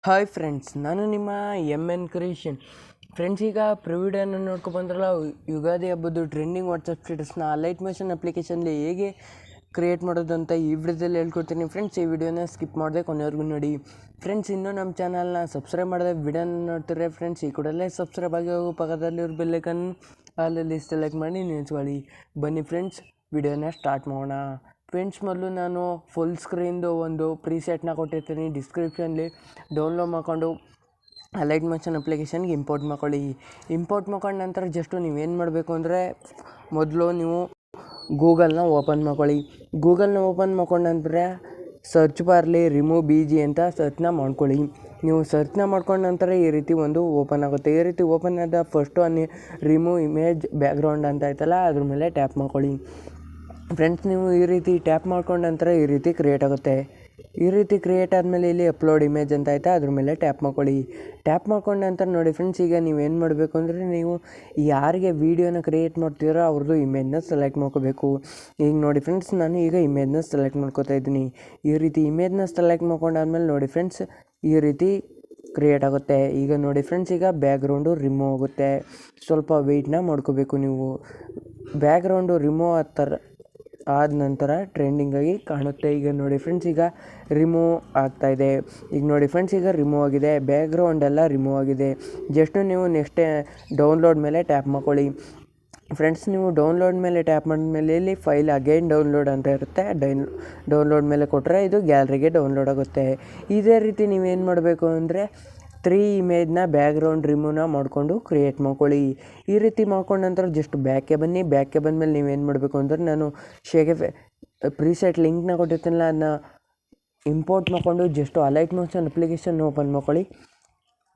Hi friends, ನಾನು ನಿಮ್ಮ 𝗪𝗏 friends. ಈಗ ಪ್ರಿವಿಡಿಯೋನ ನೋಡ್ಕೊಂಡು ಬಂದ್ರಲ್ಲ, ಯುಗಾದಿ ಹಬ್ಬದ್ದು ಟ್ರೆಂಡಿಂಗ್ ವಾಟ್ಸಪ್ ಸ್ಟೇಟಸ್ನ ಅಲೈಟ್ ಮೋಷನ್ ಅಪ್ಲಿಕೇಶನ್ಲಿ ಹೇಗೆ ಕ್ರಿಯೇಟ್ ಮಾಡೋದು ಅಂತ ಈ ವಿಡಿಯೋದಲ್ಲಿ ಹೇಳ್ಕೊಡ್ತೀನಿ ಫ್ರೆಂಡ್ಸ್. ಈ ವಿಡಿಯೋನ ಸ್ಕಿಪ್ ಮಾಡದೆ ಕೊನೆವರೆಗೂ ನೋಡಿ ಫ್ರೆಂಡ್ಸ್. ಇನ್ನೂ ನಮ್ಮ ಚಾನಲ್ನ ಸಬ್ಸ್ಕ್ರೈಬ್ ಮಾಡಿದೆ ವಿಡಿಯೋನ ನೋಡ್ತಾರೆ ಫ್ರೆಂಡ್ಸ್. ಈ ಕೂಡಲೇ ಸಬ್ಸ್ಕ್ರೈಬ್ ಆಗಿ ಹೋಗೋ ಪಕ್ಕದಲ್ಲಿರೋ ಬೆಲ್ಲೈಕನ್ ಅಲ್ಲಿ ಸೆಲೆಕ್ಟ್ ಮಾಡಿ ನಿಲ್ಸ್ಕೊಳ್ಳಿ. ಬನ್ನಿ ಫ್ರೆಂಡ್ಸ್, ವಿಡಿಯೋನ ಸ್ಟಾರ್ಟ್ ಮಾಡೋಣ. ಫ್ರೆಂಡ್ಸ್, ಮೊದಲು ನಾನು ಫುಲ್ ಸ್ಕ್ರೀನ್ದು ಒಂದು ಪ್ರೀಸೆಟ್ನ ಕೊಟ್ಟಿರ್ತೀನಿ ಡಿಸ್ಕ್ರಿಪ್ಷನ್ಲಿ. ಡೌನ್ಲೋಡ್ ಮಾಡ್ಕೊಂಡು ಅಲೈಟ್ ಮೋಷನ್ ಅಪ್ಲಿಕೇಶನ್ಗೆ ಇಂಪೋರ್ಟ್ ಮಾಡ್ಕೊಳ್ಳಿ. ಇಂಪೋರ್ಟ್ ಮಾಡ್ಕೊಂಡ ನಂತರ ಜಸ್ಟು ನೀವೇನು ಮಾಡಬೇಕು ಅಂದರೆ, ಮೊದಲು ನೀವು ಗೂಗಲ್ನ ಓಪನ್ ಮಾಡ್ಕೊಳ್ಳಿ. ಗೂಗಲ್ನ ಓಪನ್ ಮಾಡ್ಕೊಂಡ ನಂತರ ಸರ್ಚ್ ಬಾರ್ಲಿ 𝗪𝗏𝗏𝗏 ಅಂತ ಸರ್ಚ್ನ ಮಾಡ್ಕೊಳ್ಳಿ. ನೀವು ಸರ್ಚ್ನ ಮಾಡ್ಕೊಂಡ ನಂತರ ಈ ರೀತಿ ಒಂದು ಓಪನ್ ಆಗುತ್ತೆ. ಈ ರೀತಿ ಓಪನ್ ಆದ ಫಸ್ಟು ರಿಮೂವ್ ಇಮೇಜ್ ಬ್ಯಾಕ್ಗ್ರೌಂಡ್ ಅಂತ ಆಯ್ತಲ್ಲ, ಅದ್ರ ಮೇಲೆ ಟ್ಯಾಪ್ ಮಾಡ್ಕೊಳ್ಳಿ. ಫ್ರೆಂಡ್ಸ್, ನೀವು ಈ ರೀತಿ ಟ್ಯಾಪ್ ಮಾಡ್ಕೊಂಡ ನಂತರ ಈ ರೀತಿ ಕ್ರಿಯೇಟ್ ಆಗುತ್ತೆ. ಈ ರೀತಿ ಕ್ರಿಯೇಟ್ ಆದಮೇಲೆ ಇಲ್ಲಿ ಅಪ್ಲೋಡ್ ಇಮೇಜ್ ಅಂತ ಆಯ್ತಾ, ಅದ್ರ ಮೇಲೆ ಟ್ಯಾಪ್ ಮಾಡ್ಕೊಳ್ಳಿ. ಟ್ಯಾಪ್ ಮಾಡ್ಕೊಂಡ ನಂತರ ನೋಡಿ ಫ್ರೆಂಡ್ಸ್, ಈಗ ನೀವೇನು ಮಾಡಬೇಕು ಅಂದರೆ, ನೀವು ಯಾರಿಗೆ ವೀಡಿಯೋನ ಕ್ರಿಯೇಟ್ ಮಾಡ್ತೀರೋ ಅವ್ರದ್ದು ಇಮೇಜ್ನ ಸೆಲೆಕ್ಟ್ ಮಾಡ್ಕೋಬೇಕು. ಈಗ ನೋಡಿ ಫ್ರೆಂಡ್ಸ್, ನಾನು ಈಗ ಇಮೇಜ್ನ ಸೆಲೆಕ್ಟ್ ಮಾಡ್ಕೋತಾ ಇದ್ದೀನಿ. ಈ ರೀತಿ ಇಮೇಜ್ನ ಸೆಲೆಕ್ಟ್ ಮಾಡ್ಕೊಂಡಾದ್ಮೇಲೆ ನೋಡಿ ಫ್ರೆಂಡ್ಸ್, ಈ ರೀತಿ ಕ್ರಿಯೇಟ್ ಆಗುತ್ತೆ. ಈಗ ನೋಡಿ ಫ್ರೆಂಡ್ಸ್, ಈಗ ಬ್ಯಾಕ್ಗ್ರೌಂಡು ರಿಮೂವ್ ಆಗುತ್ತೆ. ಸ್ವಲ್ಪ ವೆಯ್ಟ್ನ ಮಾಡ್ಕೋಬೇಕು ನೀವು. ಬ್ಯಾಕ್ಗ್ರೌಂಡು ರಿಮೂವ್ ಆದ ನಂತರ ಟ್ರೆಂಡಿಂಗಾಗಿ ಕಾಣುತ್ತೆ. ಈಗ ನೋಡಿ ಫ್ರೆಂಡ್ಸ್, ಈಗ ರಿಮೂವ್ ಆಗ್ತಾಯಿದೆ. ಈಗ ನೋಡಿ ಫ್ರೆಂಡ್ಸ್, ಈಗ ರಿಮೂವ್ ಆಗಿದೆ. ಬ್ಯಾಕ್ಗ್ರೌಂಡ್ ಎಲ್ಲ ರಿಮೂವ್ ಆಗಿದೆ. ಜಸ್ಟು ನೀವು ನೆಕ್ಸ್ಟ್ ಡೌನ್ಲೋಡ್ ಮೇಲೆ ಟ್ಯಾಪ್ ಮಾಡ್ಕೊಳ್ಳಿ. ಫ್ರೆಂಡ್ಸ್, ನೀವು ಡೌನ್ಲೋಡ್ ಮೇಲೆ ಟ್ಯಾಪ್ ಮಾಡಿದ್ಮೇಲೆ ಇಲ್ಲಿ ಫೈಲ್ ಅಗೈನ್ ಡೌನ್ಲೋಡ್ ಅಂತ ಇರುತ್ತೆ. ಡೌನ್ಲೋಡ್ ಮೇಲೆ ಕೊಟ್ಟರೆ ಇದು ಗ್ಯಾಲರಿಗೆ ಡೌನ್ಲೋಡ್ ಆಗುತ್ತೆ. ಇದೇ ರೀತಿ ನೀವೇನು ಮಾಡಬೇಕು ಅಂದರೆ, 3 ಇಮೇಜ್ನ ಬ್ಯಾಕ್ಗ್ರೌಂಡ್ ರಿಮೂವ್ನ ಮಾಡಿಕೊಂಡು ಕ್ರಿಯೇಟ್ ಮಾಡ್ಕೊಳ್ಳಿ. ಈ ರೀತಿ ಮಾಡ್ಕೊಂಡ ನಂತರ ಜಸ್ಟ್ ಬ್ಯಾಕೆ ಬನ್ನಿ. ಬ್ಯಾಕೆ ಬಂದಮೇಲೆ ನೀವೇನು ಮಾಡಬೇಕು ಅಂದರೆ, ನಾನು ಪ್ರೀಸೆಟ್ ಲಿಂಕ್ನ ಕೊಟ್ಟಿರ್ತೀನಲ್ಲ, ಅದನ್ನ ಇಂಪೋರ್ಟ್ ಮಾಡಿಕೊಂಡು just Alight motion application open ಮಾಡ್ಕೊಳ್ಳಿ.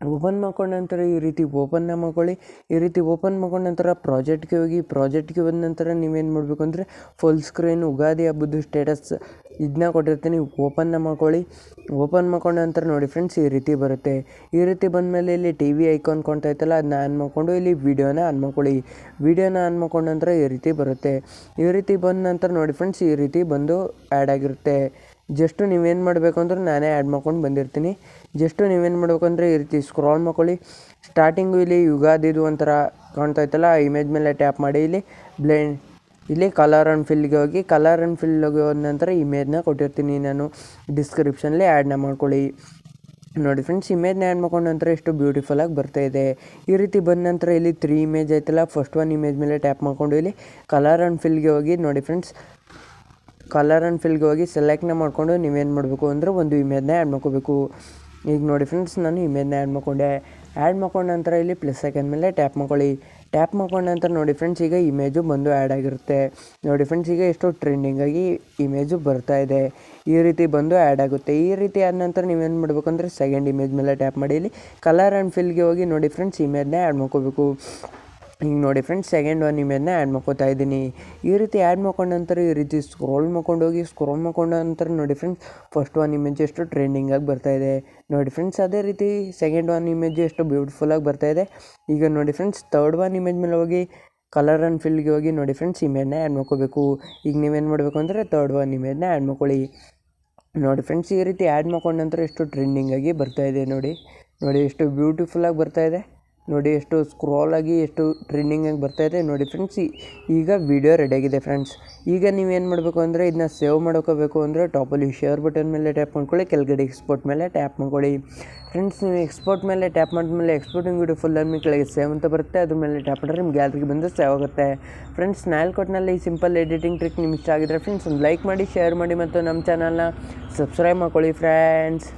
ಓಪನ್ ಮಾಡ್ಕೊಂಡ ನಂತರ ಈ ರೀತಿ ಓಪನ್ನ ಮಾಡ್ಕೊಳ್ಳಿ. ಈ ರೀತಿ ಓಪನ್ ಮಾಡ್ಕೊಂಡ ನಂತರ ಪ್ರಾಜೆಕ್ಟ್ಗೆ ಹೋಗಿ. ಪ್ರಾಜೆಕ್ಟ್ಗೆ ಬಂದ ನಂತರ ನೀವೇನು ಮಾಡಬೇಕು ಅಂದರೆ, ಫುಲ್ ಸ್ಕ್ರೀನ್ ಯುಗಾದಿ ಹಬ್ಬದ್ದು ಸ್ಟೇಟಸ್ ಇದನ್ನ ಕೊಟ್ಟಿರ್ತೀನಿ, ಓಪನ್ನ ಮಾಡ್ಕೊಳ್ಳಿ. ಓಪನ್ ಮಾಡ್ಕೊಂಡ ನಂತರ ನೋಡಿ ಫ್ರೆಂಡ್ಸ್, ಈ ರೀತಿ ಬರುತ್ತೆ. ಈ ರೀತಿ ಬಂದಮೇಲೆ ಇಲ್ಲಿ TV ಐಕಾನ್ ಕಾಣ್ತಾಯಿತ್ತಲ್ಲ, ಅದನ್ನ ಆನ್ ಮಾಡಿಕೊಂಡು ಇಲ್ಲಿ ವೀಡಿಯೋನ ಆನ್ ಮಾಡ್ಕೊಳ್ಳಿ. ವೀಡಿಯೋನ ಆನ್ ಮಾಡ್ಕೊಂಡ ನಂತರ ಈ ರೀತಿ ಬರುತ್ತೆ. ಈ ರೀತಿ ಬಂದ ನಂತರ ನೋಡಿ ಫ್ರೆಂಡ್ಸ್, ಈ ರೀತಿ ಬಂದು ಆ್ಯಡ್ ಆಗಿರುತ್ತೆ. ಜಸ್ಟು ನೀವೇನು ಮಾಡಬೇಕು ಅಂದ್ರೆ, ನಾನೇ ಆ್ಯಡ್ ಮಾಡ್ಕೊಂಡು ಬಂದಿರ್ತೀನಿ. ಜಸ್ಟು ನೀವೇನು ಮಾಡಬೇಕು ಅಂದರೆ, ಈ ರೀತಿ ಸ್ಕ್ರಾಲ್ ಮಾಡ್ಕೊಳ್ಳಿ. ಸ್ಟಾರ್ಟಿಂಗು ಇಲ್ಲಿ ಯುಗಾದಿದು ಒಂಥರ ಕಾಣ್ತಾಯಿತ್ತಲ್ಲ, ಆ ಇಮೇಜ್ ಮೇಲೆ ಟ್ಯಾಪ್ ಮಾಡಿ ಇಲ್ಲಿ ಕಲರ್ ಆ್ಯಂಡ್ ಫಿಲ್ಗೆ ಹೋಗಿ. ಕಲರ್ ಆ್ಯಂಡ್ ಫಿಲ್ಗೆ ಹೋದ ನಂತರ ಇಮೇಜ್ನ ಕೊಟ್ಟಿರ್ತೀನಿ ನಾನು ಡಿಸ್ಕ್ರಿಪ್ಷನ್ಲಿ, ಆ್ಯಡ್ನ ಮಾಡ್ಕೊಳ್ಳಿ. ನೋಡಿ ಫ್ರೆಂಡ್ಸ್, ಇಮೇಜ್ನ ಆ್ಯಡ್ ಮಾಡ್ಕೊಂಡ ನಂತರ ಎಷ್ಟು ಬ್ಯೂಟಿಫುಲ್ಲಾಗಿ ಬರ್ತಾಯಿದೆ. ಈ ರೀತಿ ಬಂದ ನಂತರ ಇಲ್ಲಿ 3 ಇಮೇಜ್ ಆಯ್ತಲ್ಲ, ಫಸ್ಟ್ ಒನ್ ಇಮೇಜ್ ಮೇಲೆ ಟ್ಯಾಪ್ ಮಾಡ್ಕೊಂಡು ಇಲ್ಲಿ ಕಲರ್ ಆ್ಯಂಡ್ ಫಿಲ್ಗೆ ಹೋಗಿ. ನೋಡಿ ಫ್ರೆಂಡ್ಸ್, ಕಲರ್ ಆ್ಯಂಡ್ ಫಿಲ್ಗೆ ಹೋಗಿ ಸೆಲೆಕ್ಟ್ನ ಮಾಡಿಕೊಂಡು ನೀವೇನು ಮಾಡಬೇಕು ಅಂದರೆ, ಒಂದು ಇಮೇಜ್ನ ಆ್ಯಡ್ ಮಾಡ್ಕೋಬೇಕು. ಈಗ ನೋಡಿ ಫ್ರೆಂಡ್ಸ್, ನಾನು ಇಮೇಜ್ನ ಆ್ಯಡ್ ಮಾಡ್ಕೊಂಡೆ. ಆ್ಯಡ್ ಮಾಡ್ಕೊಂಡ ನಂತರ ಇಲ್ಲಿ ಪ್ಲಸ್ ಐಕಾನ್ ಮೇಲೆ ಟ್ಯಾಪ್ ಮಾಡ್ಕೊಳ್ಳಿ. ಟ್ಯಾಪ್ ಮಾಡ್ಕೊಂಡ ನಂತರ ನೋಡಿ ಫ್ರೆಂಡ್ಸ್, ಈಗ ಇಮೇಜು ಬಂದು ಆ್ಯಡ್ ಆಗಿರುತ್ತೆ. ನೋಡಿ ಫ್ರೆಂಡ್ಸ್, ಈಗ ಎಷ್ಟು ಟ್ರೆಂಡಿಂಗಾಗಿ ಇಮೇಜು ಬರ್ತಾಯಿದೆ. ಈ ರೀತಿ ಬಂದು ಆ್ಯಡ್ ಆಗುತ್ತೆ. ಈ ರೀತಿ ಆದ ನಂತರ ನೀವೇನು ಮಾಡಬೇಕು ಅಂದರೆ, ಸೆಕೆಂಡ್ ಇಮೇಜ್ ಮೇಲೆ ಟ್ಯಾಪ್ ಮಾಡಿ ಇಲ್ಲಿ ಕಲರ್ ಆ್ಯಂಡ್ ಫಿಲ್ಗೆ ಹೋಗಿ. ನೋಡಿ ಫ್ರೆಂಡ್ಸ್, ಇಮೇಜ್ನ ಆ್ಯಡ್ ಮಾಡ್ಕೋಬೇಕು. ಈಗ ನೋಡಿ ಫ್ರೆಂಡ್ಸ್, ಸೆಕೆಂಡ್ ಒನ್ ಇಮೇಜ್ನ ಆ್ಯಡ್ ಮಾಡ್ಕೋತಾ ಇದ್ದೀನಿ. ಈ ರೀತಿ ಆ್ಯಡ್ ಮಾಡ್ಕೊಂಡ ನಂತರ ಈ ರೀತಿ ಸ್ಕ್ರೋಲ್ ಮಾಡ್ಕೊಂಡೋಗಿ. ಸ್ಕ್ರೋಲ್ ಮಾಡ್ಕೊಂಡ ನಂತರ ನೋಡಿ ಫ್ರೆಂಡ್ಸ್, ಫಸ್ಟ್ ಒನ್ ಇಮೇಜ್ ಎಷ್ಟು ಟ್ರೆಂಡಿಂಗಾಗಿ ಬರ್ತಾಯಿದೆ. ನೋಡಿ ಫ್ರೆಂಡ್ಸ್, ಅದೇ ರೀತಿ ಸೆಕೆಂಡ್ ಒನ್ ಇಮೇಜ್ ಎಷ್ಟು ಬ್ಯೂಟಿಫುಲ್ಲಾಗಿ ಬರ್ತಾಯಿದೆ. ಈಗ ನೋಡಿ ಫ್ರೆಂಡ್ಸ್, ಥರ್ಡ್ ಒನ್ ಇಮೇಜ್ ಮೇಲೆ ಹೋಗಿ ಕಲರ್ ಆ್ಯಂಡ್ ಫಿಲ್ಗೆ ಹೋಗಿ. ನೋಡಿ ಫ್ರೆಂಡ್ಸ್, ಇಮೇಜ್ನ ಆ್ಯಡ್ ಮಾಡ್ಕೋಬೇಕು. ಈಗ ನೀವೇನು ಮಾಡಬೇಕು ಅಂದರೆ, ಥರ್ಡ್ ಒನ್ ಇಮೇಜ್ನ ಆ್ಯಡ್ ಮಾಡ್ಕೊಳ್ಳಿ. ನೋಡಿ ಫ್ರೆಂಡ್ಸ್, ಈ ರೀತಿ ಆ್ಯಡ್ ಮಾಡ್ಕೊಂಡ ನಂತರ ಎಷ್ಟು ಟ್ರೆಂಡಿಂಗಾಗಿ ಬರ್ತಾಯಿದೆ. ನೋಡಿ ಎಷ್ಟು ಬ್ಯೂಟಿಫುಲ್ಲಾಗಿ ಬರ್ತಾಯಿದೆ. ನೋಡಿ ಎಷ್ಟು ಸ್ಕ್ರಾಲಾಗಿ ಎಷ್ಟು ಟ್ರೆಂಡಿಂಗಾಗಿ ಬರ್ತಾಯಿದೆ. ನೋಡಿ ಫ್ರೆಂಡ್ಸ್, ಈಗ ವಿಡಿಯೋ ರೆಡಿಯಾಗಿದೆ ಫ್ರೆಂಡ್ಸ್. ಈಗ ನೀವೇನು ಮಾಡಬೇಕು ಅಂದರೆ, ಇದನ್ನ ಸೇವ್ ಮಾಡ್ಕೋಬೇಕು ಅಂದರೆ, ಟಾಪಲ್ಲಿ ಶೇರ್ ಬಟನ್ ಮೇಲೆ ಟ್ಯಾಪ್ ಮಾಡ್ಕೊಳ್ಳಿ. ಕೆಳಗಡೆ ಎಕ್ಸ್ಪೋರ್ಟ್ ಮೇಲೆ ಟ್ಯಾಪ್ ಮಾಡ್ಕೊಳ್ಳಿ. ಫ್ರೆಂಡ್ಸ್, ನೀವು ಎಕ್ಸ್ಪೋರ್ಟ್ ಮೇಲೆ ಟ್ಯಾಪ್ ಮಾಡಿದ್ಮೇಲೆ ಎಕ್ಸ್ಪೋರ್ಟಿಂಗ್ ವಿಡಿಯೋ ಫುಲ್ ಆದ್ಮೇಲೆ ಕೆಳಗೆ ಸೇವ್ ಅಂತ ಬರುತ್ತೆ. ಅದ್ರ ಮೇಲೆ ಟ್ಯಾಪ್ ಮಾಡಿದ್ರೆ ನಿಮ್ಮ ಗ್ಯಾಲರಿಗೆ ಬಂದು ಸೇವ್ ಆಗುತ್ತೆ. ಫ್ರೆಂಡ್ಸ್, ನಾನು ಕೊಟ್ಟನಲ್ಲಿ ಈ ಸಿಂಪಲ್ ಎಡಿಟಿಂಗ್ ಟ್ರಿಕ್ ನಿಮ್ಗೆ ಇಷ್ಟ ಆಗಿದ್ರೆ ಫ್ರೆಂಡ್ಸ್, ಒಂದು ಲೈಕ್ ಮಾಡಿ, ಶೇರ್ ಮಾಡಿ ಮತ್ತು ನಮ್ಮ ಚಾನಲ್ನ ಸಬ್ಸ್ಕ್ರೈಬ್ ಮಾಡ್ಕೊಳ್ಳಿ ಫ್ರೆಂಡ್ಸ್.